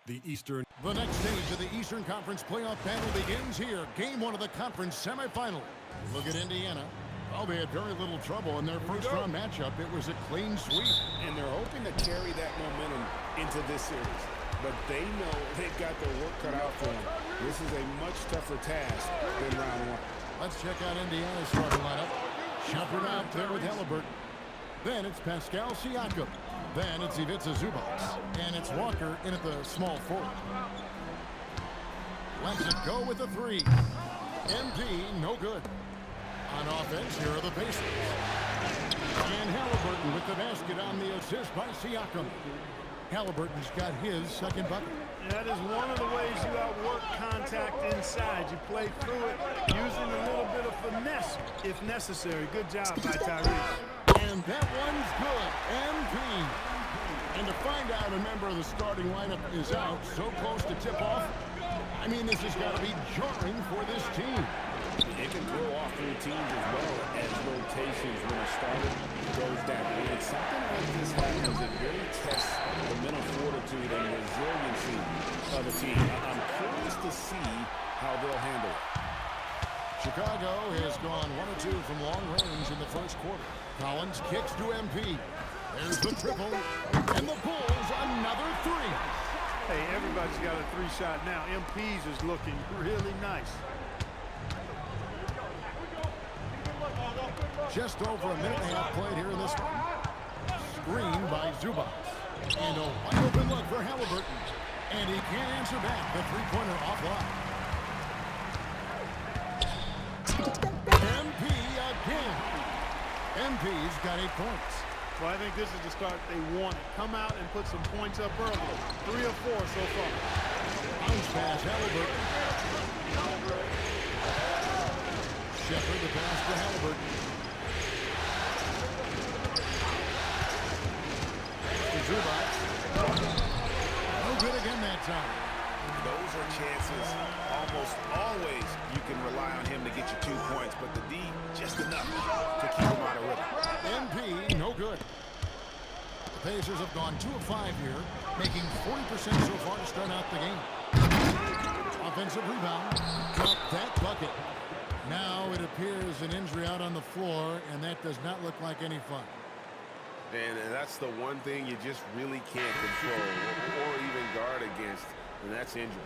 The next stage of the Eastern Conference playoff battle begins here. Game one of the conference semifinal. Look at Indiana. Oh, they had very little trouble in their first round matchup. It was a clean sweep. And they're hoping to carry that momentum into this series. But they know they've got their work cut out for them. This is a much tougher task than round one. Let's check out Indiana's starting lineup. Shumpert out there with Halliburton. Then it's Pascal Siakam. Then it's Ivica Zubac. And it's Walker in at the small forward. Lets it go with a three. MP, no good. On offense, here are the Pacers. And Halliburton with the basket on the assist by Siakam. Halliburton's got his second bucket. That is one of the ways you outwork contact inside. You play through it using a little bit of finesse if necessary. Good job by Tyrese. And that one's good. MP. And to find out a member of the starting lineup is out so close to tip-off, I mean, this has got to be jarring for this team. It can throw off routines as well as rotations when a starter goes down. When it's something like this happens, it really tests the mental fortitude and resiliency of a team. I'm curious to see how they'll handle it. Chicago has gone 1 or 2 from long range in the first quarter. Collins kicks to MP. There's the triple. And the Bulls another three. Hey, everybody's got a three-shot now. MP's is looking really nice. Just over a minute and a half played here in this one. Screen by Zubac. And a wide open look for Halliburton. And he can't answer back. The three-pointer offline. MP again. MP's got 8 points. Well, I think this is the start they wanted. Come out and put some points up early. 3 or 4 so far. Bounce pass, Halliburton. Shepherd the pass to Halliburton. Zubac. No good again that time. Those are chances. Almost always you can rely on him to get you 2 points, but the D just enough to keep him out of rhythm. MP, no good. The Pacers have gone 2 of 5 here, making 40% so far to start out the game. Offensive rebound. Drop that bucket. Now it appears an injury out on the floor, and that does not look like any fun. And that's the one thing you just really can't control or even guard against, and that's injury.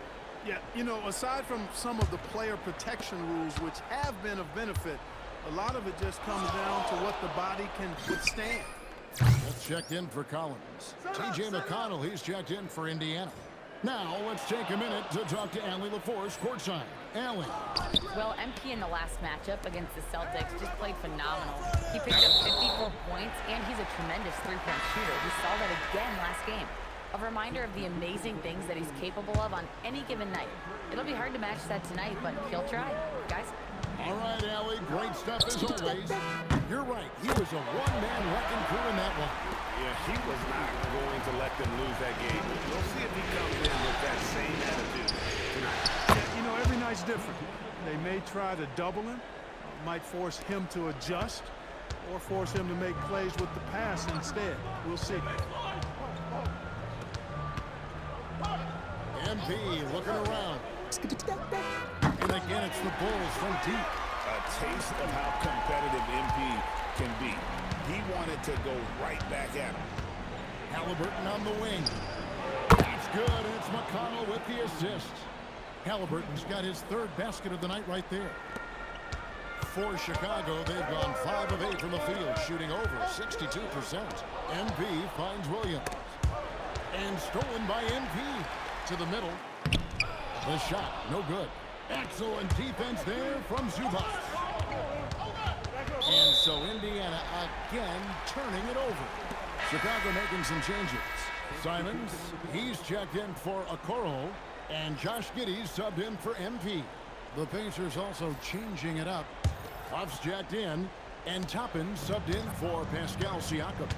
Yeah, you know, aside from some of the player protection rules, which have been of benefit, a lot of it just comes down to what the body can withstand. That's checked in for Collins. T.J. McConnell, he's checked in for Indiana. Now, let's take a minute to talk to Allie LaForce courtside. Allie. Well, MP in the last matchup against the Celtics just played phenomenal. He picked up 54 points, and he's a tremendous three-point shooter. We saw that again last game. A reminder of the amazing things that he's capable of on any given night. It'll be hard to match that tonight, but he'll try. Guys? All right, Allie, great stuff as always. You're right. He was a one-man wrecking crew in that one. Yeah, he was not going to let them lose that game. We'll see if he comes in with that same attitude tonight. Yeah, you know, every night's different. They may try to double him, might force him to adjust, or force him to make plays with the pass instead. We'll see. MP looking around. And again, it's the Bulls from deep. A taste of how competitive MP can be. He wanted to go right back at him. Halliburton on the wing. That's good, and it's McConnell with the assist. Halliburton's got his 3rd basket of the night right there. For Chicago, they've gone 5 of 8 from the field, shooting over 62%. MP finds Williams. And stolen by MP. To the middle. The shot, no good. Excellent defense there from Zubac. And so Indiana again turning it over. Chicago making some changes. Simons, he's checked in for Okoro. And Josh Giddey subbed in for MP. The Pacers also changing it up. Puff's jacked in. And Toppin subbed in for Pascal Siakam.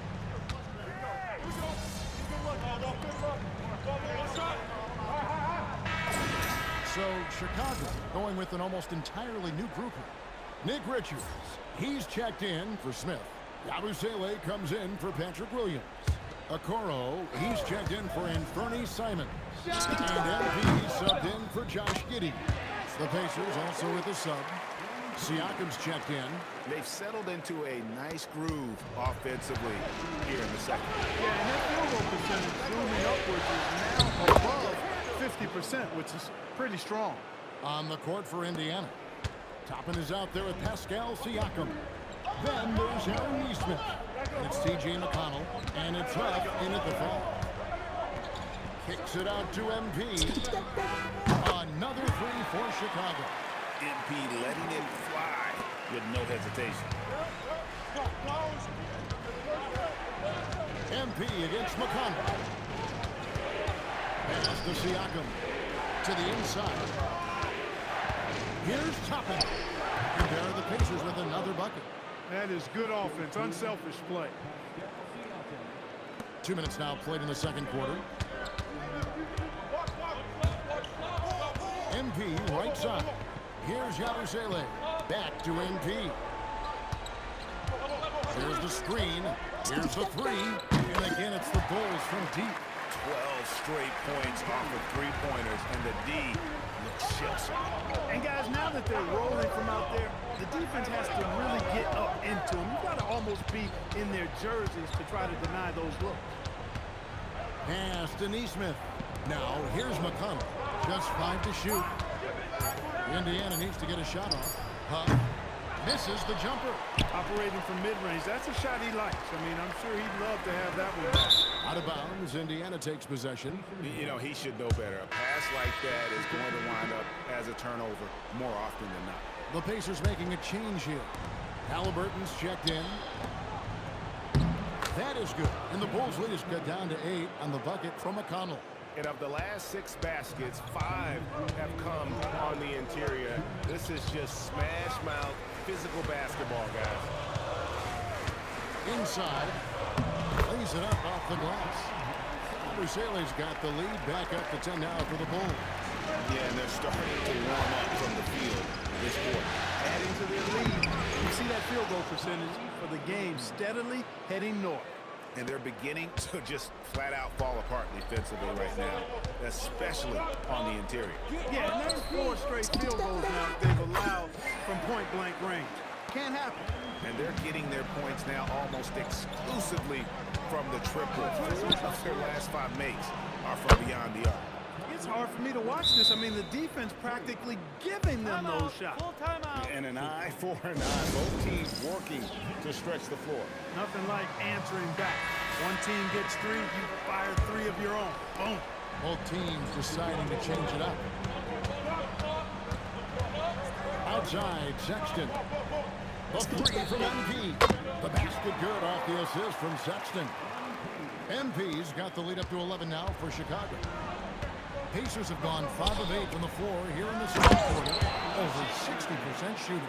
So Chicago going with an almost entirely new group here. Nick Richards, he's checked in for Smith. Yabusele comes in for Patrick Williams. Okoro, he's checked in for Anthony Simon. And MP subbed in for Josh Giddey. The Pacers also with a sub. Siakam's checked in. They've settled into a nice groove offensively here in the second. Yeah, and that field goal percentage zooming upwards is now above 50%, which is pretty strong. On the court for Indiana. Toppin is out there with Pascal Siakam. Then there's Aaron Nesmith. It's T.J. McConnell, and it's Huff in at the foul. Kicks it out to MP. Another three for Chicago. MP letting it fly with no hesitation. MP against McConnell. Pass to Siakam. To the inside. Here's Toppin. And there are the Pacers with another bucket. That is good offense, unselfish play. 2 minutes now played in the second quarter. MP right side. Here's Yabusele. Back to MP. Here's the screen. Here's the three. And again, it's the Bulls from deep. 12 straight points off of three-pointers, and the D looks shell-shocked. And guys, now that they're rolling from out there, the defense has to really get up into them. You've got to almost be in their jerseys to try to deny those looks. Pass to Nesmith. Now, here's McConnell. Just 5 to shoot. Indiana needs to get a shot off. Huff misses the jumper. Operating from mid-range, that's a shot he likes. I mean, I'm sure he'd love to have that one back. Out of bounds, Indiana takes possession. You know, he should know better. A pass like that is going to wind up as a turnover more often than not. The Pacers making a change here. Halliburton's checked in. That is good. And the Bulls lead has got down to 8 on the bucket from McConnell. And of the last 6 baskets, 5 have come on the interior. This is just smash mouth physical basketball, guys. Inside. Lays it up off the glass. Yabusele's got the lead back up to 10 now for the Bulls. Yeah, and they're starting to warm up from the field this quarter. Adding to their lead. You see that field goal percentage for the game steadily heading north. And they're beginning to just flat out fall apart defensively right now, especially on the interior. Yeah, and there's 4 straight field goals now that they've allowed from point-blank range. Can't happen. And they're getting their points now almost exclusively from the triple. 4 of their last 5 makes are from beyond the arc. It's hard for me to watch this. I mean, the defense practically giving them those shots. And an eye for an eye. Both teams working to stretch the floor. Nothing like answering back. One team gets 3, you fire 3 of your own. Boom. Both teams deciding to change it up. Outside, Sexton. The three from MP. The basket good off the assist from Sexton. MP's got the lead up to 11 now for Chicago. Pacers have gone 5 of 8 from the floor here in the second quarter. Over 60% shooting.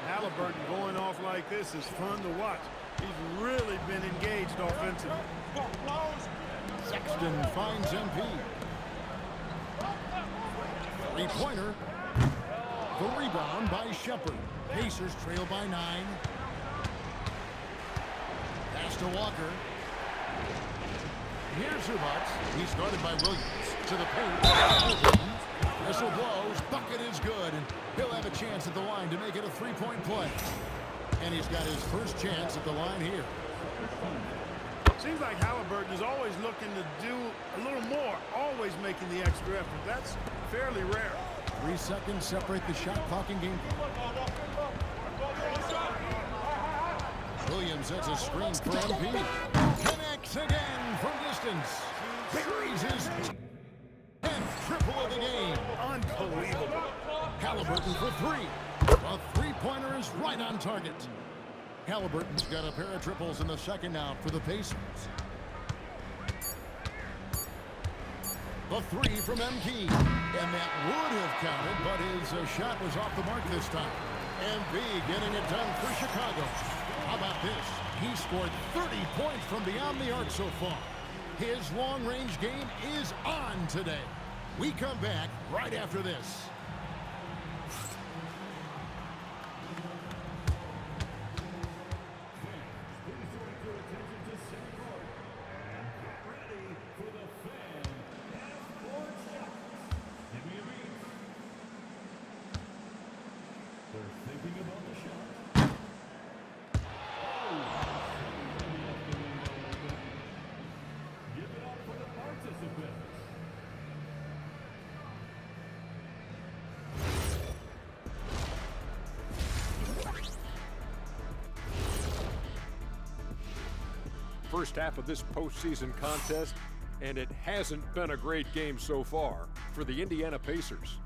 Halliburton going off like this is fun to watch. He's really been engaged offensively. Sexton finds MP. Three-pointer. The rebound by Shepard. Pacers trail by 9. Pass to Walker. Here's Zubac. He's guarded by Williams. To the paint. Whistle blows. Bucket is good. And he'll have a chance at the line to make it a 3-point play. And he's got his first chance at the line here. Seems like Halliburton is always looking to do a little more, always making the extra effort. That's fairly rare. 3 seconds separate the shot clock and game clock. Williams sets a screen for MP. Connects again from distance. Buries his 10th triple of the game. Unbelievable. Halliburton for 3. A three-pointer is right on target. Halliburton's got a pair of triples in the second now for the Pacers. The 3 from MP. And that would have counted, but his shot was off the mark this time. MP getting it done for Chicago. How about this? He scored 30 points from beyond the arc so far. His long-range game is on today. We come back right after this. first half of this postseason contest, and it hasn't been a great game so far for the Indiana Pacers.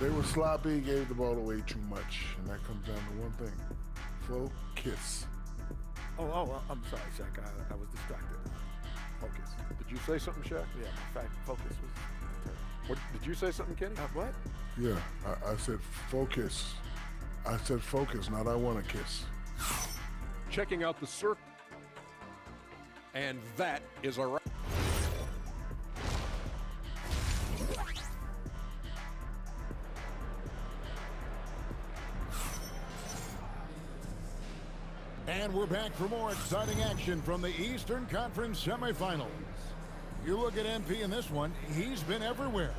They were sloppy, gave the ball away too much, and that comes down to one thing: focus. I'm sorry, Shaq. I was distracted. Focus. Did you say something, Shaq? Yeah, in fact, focus was terrible. What, did you say something, Kenny? What? Yeah, I said focus. I said focus, not I want to kiss. Checking out the circle. And that is a wrap. And we're back for more exciting action from the Eastern Conference semifinals. You look at MP in this one, he's been everywhere.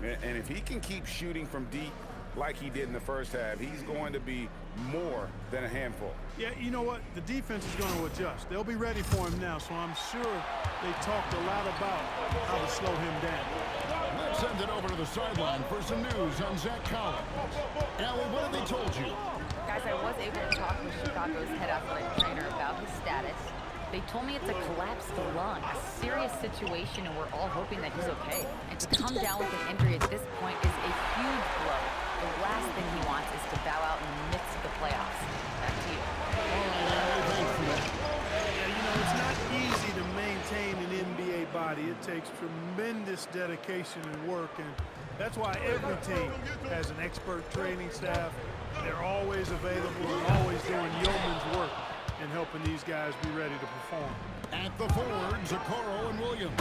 And if he can keep shooting from deep like he did in the first half, he's going to be more than a handful. Yeah, you know what? The defense is going to adjust. They'll be ready for him now, so I'm sure they talked a lot about how to slow him down. Let's send it over to the sideline for some news on Zach Collins. Allie, what have they told you? Guys, I was able to talk with Chicago's head athletic trainer about his status. They told me it's a collapsed lung, a serious situation, and we're all hoping that he's okay. And to come down with an injury at this point is a huge blow. The last thing he wants is to bow out in the midst of the playoffs. Back to you. Yeah, you know, it's not easy to maintain an NBA body. It takes tremendous dedication and work, and that's why every team has an expert training staff. They're always available and always doing yeoman's work in helping these guys be ready to perform. At the forwards, Okoro and Williams.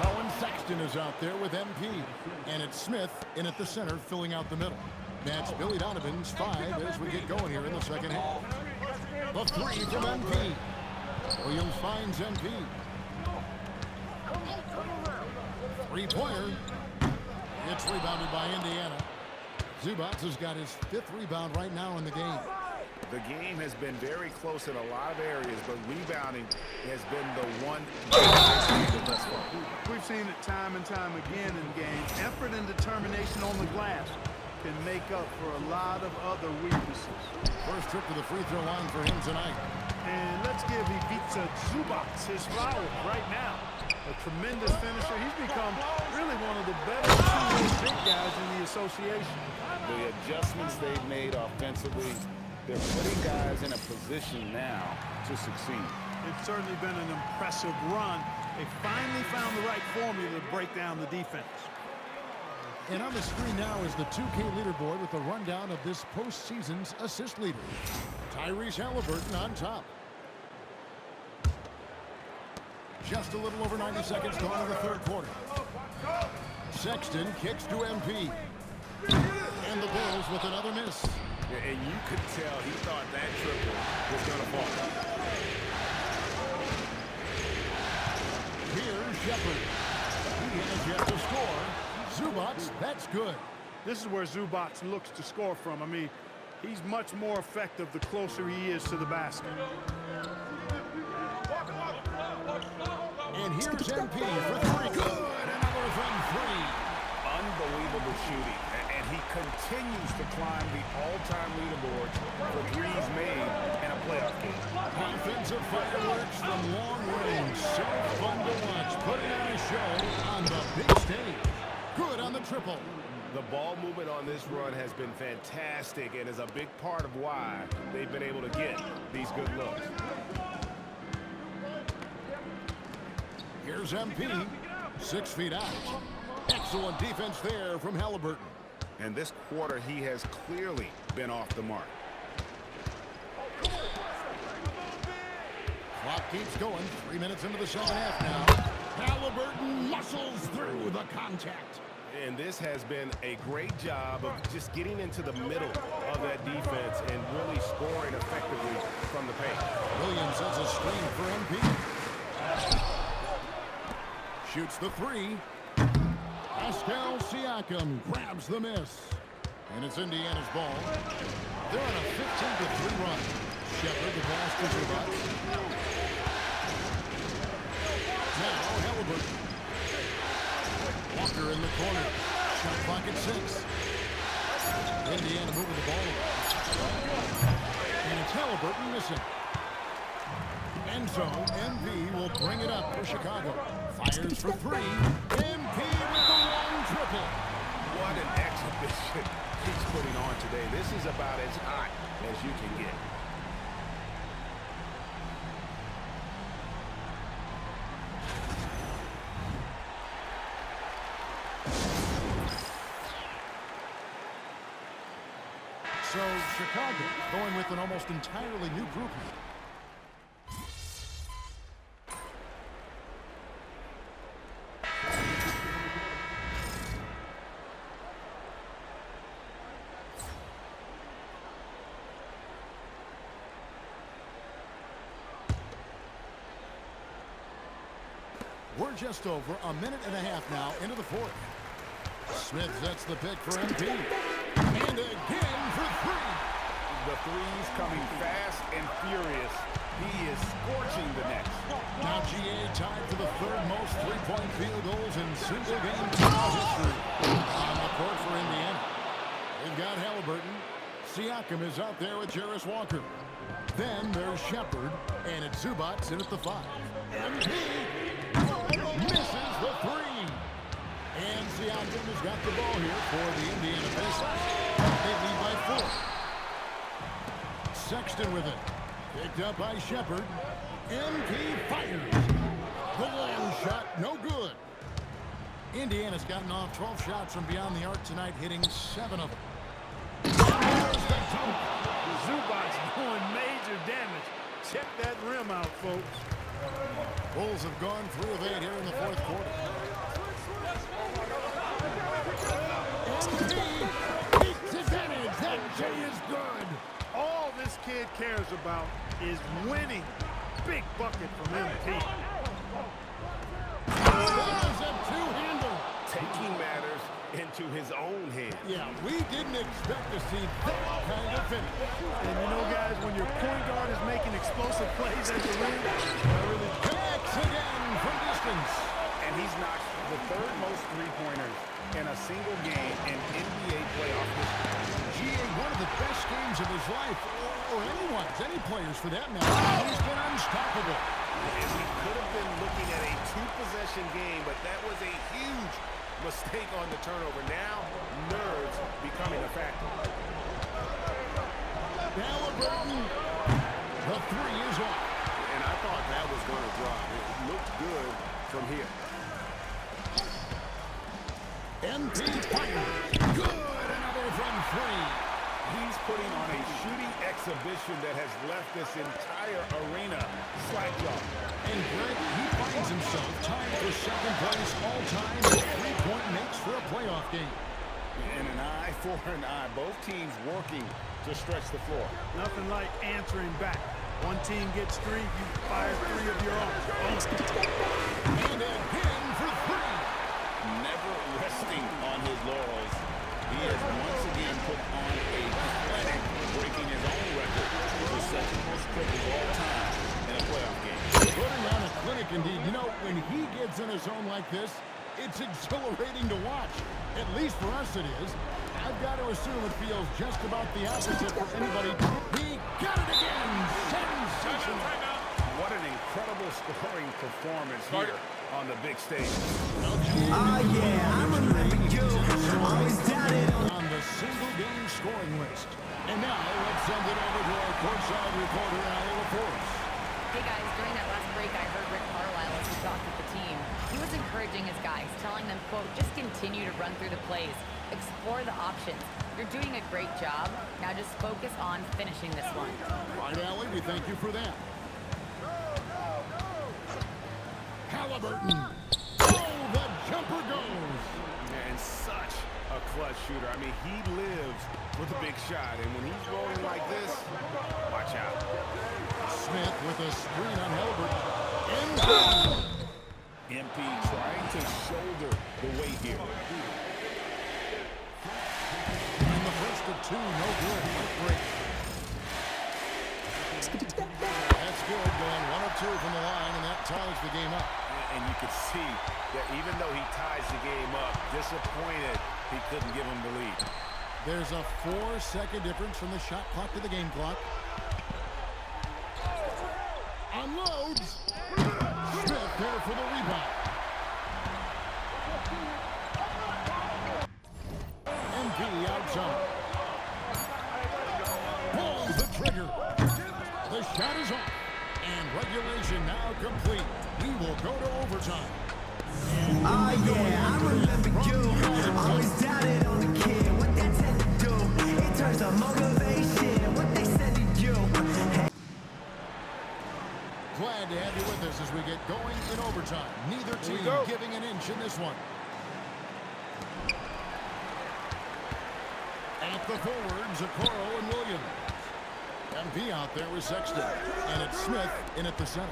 Colin Sexton is out there with MP. And it's Smith in at the center, filling out the middle. That's Billy Donovan's 5 as we get going here in the second half. The 3 from MP. Williams finds MP. Three-pointer. It's rebounded by Indiana. Zubac has got his 5th rebound right now in the game. The game has been very close in a lot of areas, but rebounding has been the one thus far. We've seen it time and time again in games. Effort and determination on the glass can make up for a lot of other weaknesses. First trip to the free throw line for him tonight. And let's give Ivica Zubac his flowers right now. A tremendous finisher. He's become really one of the better two big guys in the association. The adjustments they've made offensively, they're putting guys in a position now to succeed. It's certainly been an impressive run. They finally found the right formula to break down the defense. And on the screen now is the 2K leaderboard with a rundown of this postseason's assist leader. Tyrese Halliburton on top. Just a little over 90 seconds gone in the third quarter. Sexton kicks to MP. And the Bulls with another miss. And you could tell he thought that triple was going to fall. Here's Shepard. He has yet to score. Zubac, that's good. This is where Zubac looks to score from. I mean, he's much more effective the closer he is to the basket. And here's MP for 3. Good. Another from 3. Unbelievable shooting. And he continues to climb the all-time leaderboards for threes made in a playoff game. Offensive fireworks from long range. So fun to watch. Putting on a show on the big stage. Good on the triple. The ball movement on this run has been fantastic and is a big part of why they've been able to get these good looks. Here's MP. 6 feet out. Excellent defense there from Halliburton. And this quarter, he has clearly been off the mark. Clock keeps going. 3 minutes into the second half now. Halliburton muscles through the contact. And this has been a great job of just getting into the middle of that defense and really scoring effectively from the paint. Williams has a screen for MP. Shoots the 3. Pascal Siakam grabs the miss. And it's Indiana's ball. They're on a 15-3 run. Shepard the pass to Zubac. Now Halliburton. Walker in the corner. Shot clock at 6. Indiana moving the ball. And it's Halliburton missing. And so, MP will bring it up for Chicago. Fires for three. MP with the long triple. What an exhibition he's putting on today. This is about as hot as you can get. So Chicago going with an almost entirely new group here. We're just over a minute and a half now into the fourth. Smith sets the pick for MP. And again for three. The threes coming fast and furious. He is scorching the net. Now GA tied for the third most three-point field goals in single game history on the court for Indiana. They've got Halliburton. Siakam is out there with Jarris Walker. Then there's Shepard, and it's Zubac in at the 5. MP misses the three. And Siakam has got the ball here for the Indiana Pacers. They lead by 4. Sexton with it. Picked up by Shepard. MP fires. The long shot, no good. Indiana's gotten off 12 shots from beyond the arc tonight, hitting 7 of them. Zubac's doing major damage. Check that rim out, folks. Bulls have gone 3 of 8 here in the fourth quarter. MP takes advantage. That J is good. All this kid cares about is winning. Big bucket from MP. That is a two-hander. Taking matters into his own hands. Yeah, we didn't expect to see that kind of finish. And you know, guys, when your point guard is making explosive plays at the rim, Connects again from distance. And he's knocked the third most three-pointers in a single game in NBA playoff history. GA, one of the best games of his life, or anyone's, any players for that matter. He's been unstoppable. And he could have been looking at a two-possession game, but that was a huge mistake on the turnover. Now, nerves becoming a factor. Halliburton, the three is off. And I thought that was going to drop. It looked good from here. MP fires. Good, another from 3. He's putting on a shooting exhibition that has left this entire arena slack-jawed. And Greg, he finds himself tied for second place all-time in three-point makes for a playoff game. And an eye for an eye. Both teams working to stretch the floor. nothing like answering back. One team gets 3, you fire 3 of your own. And again for 3. Never resting on his laurels. He has once again put on a clinic, breaking his own record for second most triples all time in a playoff game. Putting on a clinic indeed. You know, when he gets in a zone like this, it's exhilarating to watch. At least for us it is. I've got to assume it feels just about the opposite for anybody. He got it again. Sensational. What an incredible scoring performance here on the big stage. Oh yeah, I remember you. Always doubted on the single game scoring list. And now let's send it over to our courtside reporter, Allie LaForce. Hey guys, during that last break, I heard Rick Carlisle as he talked with the team. He was encouraging his guys, telling them, quote, just continue to run through the plays, explore the options. You're doing a great job. Now just focus on finishing this one. Right, Allie, we thank you for that. Halliburton. Oh, the jumper goes. And such a clutch shooter. I mean, he lives with a big shot. And when he's rolling like this, watch out. Smith with a screen on Halliburton. MP trying to shoulder the weight here. And the first of 2, no good. Break. That's good, going 1 of 2 from the line, and that ties the game up. And you can see that even though he ties the game up, disappointed he couldn't give him the lead. There's a 4-second difference from the shot clock to the game clock. Unloads. complete. We will go to overtime. Oh yeah, I remember you. Always doubted on the kid. What they tend to do, it turns to motivation. What they said to you. Glad to have you with us as we get going in overtime. Neither team giving an inch in this one. At the forwards, Okoro and Williams. MP out there with Sexton. And it's Smith in at the center.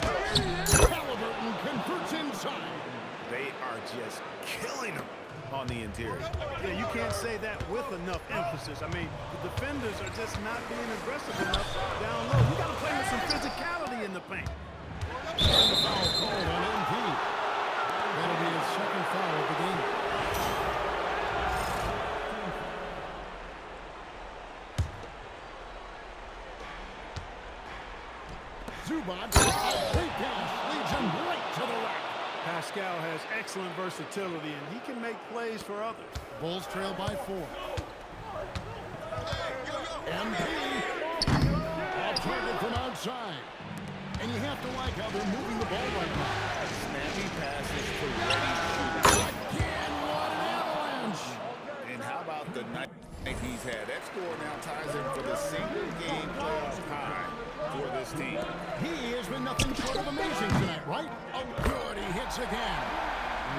Halliburton converts inside. They are just killing them on the interior. Yeah, you can't say that with enough emphasis. I mean, the defenders are just not being aggressive enough down low. You got to play with some physicality in the paint. And the foul called on MP. That'll be his second foul of the game. Zubac, a big pass, leads him right to the rack. Pascal has excellent versatility, and he can make plays for others. Bulls trail by 4. MP. A target from outside. And you have to like how they're moving the ball right now. Snappy passes to ready shooters. Again, what an avalanche. And how about the night he's had? That score now ties him for the single-game playoff high for this team. He has been nothing short of amazing tonight, right? Oh, good. He hits again.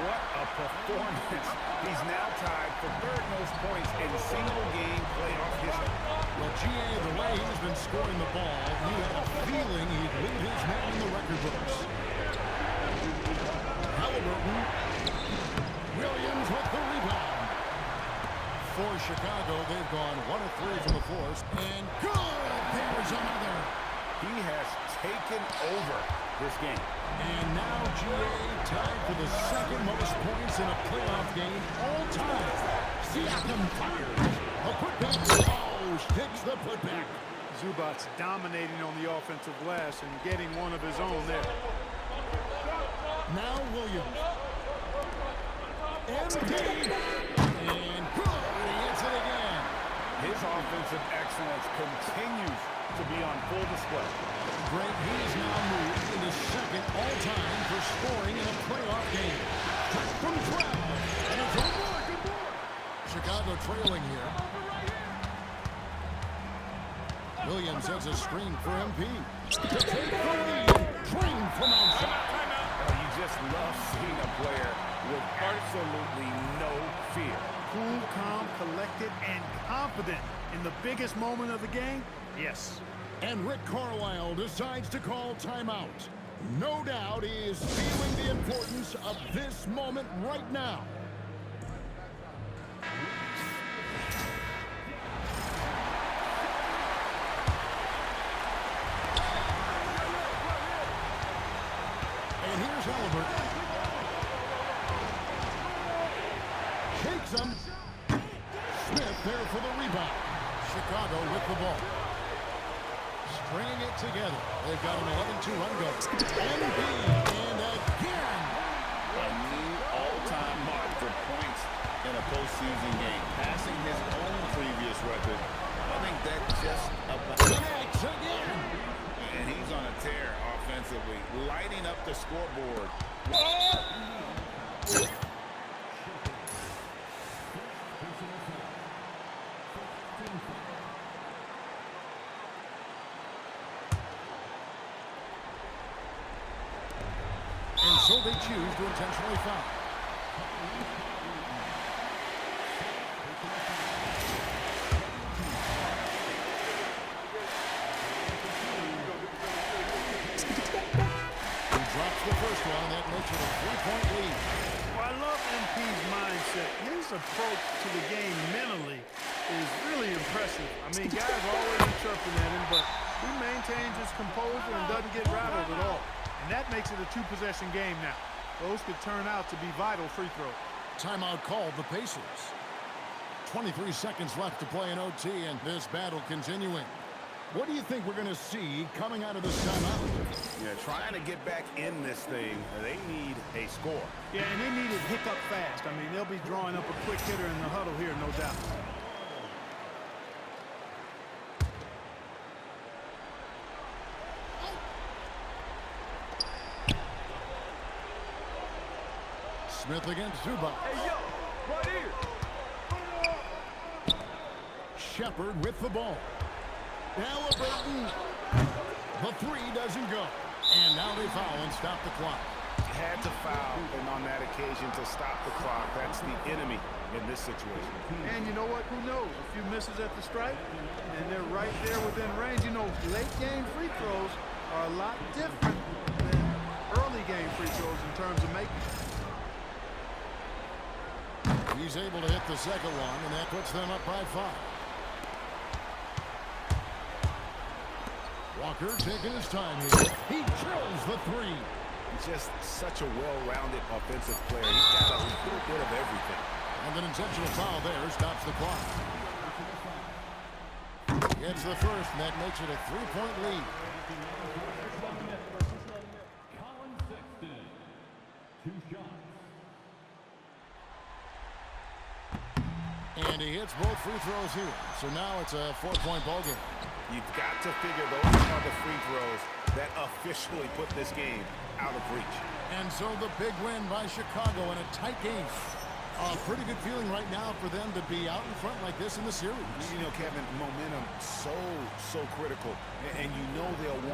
What a performance. He's now tied for third most points in single-game playoff history. Well, GA, the way he's been scoring the ball, you had a feeling he'd lead his man in the record books. Halliburton. Williams with the rebound. For Chicago, they've gone 1 of 3 from the force. And good! There's another. He has taken over this game. And now GA tied for the second most points in a playoff game all time. Siakam fires. A putback. Oh, sticks the putback. Zubac's dominating on the offensive glass and getting one of his own there. Now Williams. MP. And good. He hits it again. His offensive excellence continues to be on full display. Greg, he is now moved into second all-time for scoring in a playoff game. Cut from 12. And it's a block. Chicago trailing here. Williams has a screen for MP. To take the lead. Train from outside. You just love seeing a player with absolutely no fear. Cool, calm, collected, and confident in the biggest moment of the game? Yes. And Rick Carlisle decides to call timeout. No doubt he is feeling the importance of this moment right now. And here's Halliburton. Shakes him. Smith there for the rebound. Chicago with the ball. Stringing it together. They've got an 11-2 run go. NB and again. A new all-time mark for points in a postseason game. Passing his own previous record. I think that just about Connects again. and he's on a tear offensively, lighting up the scoreboard. And so they choose to intentionally foul. He drops the first one. That makes it a 3-point lead. Well, I love MP's mindset. His approach to the game mentally is really impressive. I mean, guys are always chirping at him, but he maintains his composure and doesn't get rattled at all. And that makes it a 2-possession game now. Those could turn out to be vital free throws. Timeout called the Pacers. 23 seconds left to play in OT, and this battle continuing. What do you think we're going to see coming out of this timeout? Yeah, trying to get back in this thing, they need a score. Yeah, and they need it hiccup fast. I mean, they'll be drawing up a quick hitter in the huddle here, no doubt. Smith against Zubac. Hey, yo, right here. Shepard with the ball. Halliburton. The three doesn't go. And now they foul and stop the clock. Had to foul, and on that occasion to stop the clock. That's the enemy in this situation. And you know what? Who knows? A few misses at the stripe, and they're right there within range. You know, late game free throws are a lot different than early game free throws in terms of making. He's able to hit the second one, and that puts them up by 5. Walker taking his time here. He drills the three. He's just such a well-rounded offensive player. He's got a little bit of everything. And an intentional foul there stops the clock. Gets the first, and that makes it a 3-point lead. Colin Sexton, 2 shots. And he hits both free throws here. So now it's a 4-point ball game. You've got to figure those are the free throws that officially put this game out of reach. And so the big win by Chicago in a tight game. A pretty good feeling right now for them to be out in front like this in the series. You know, Kevin, momentum so critical. And you know they'll want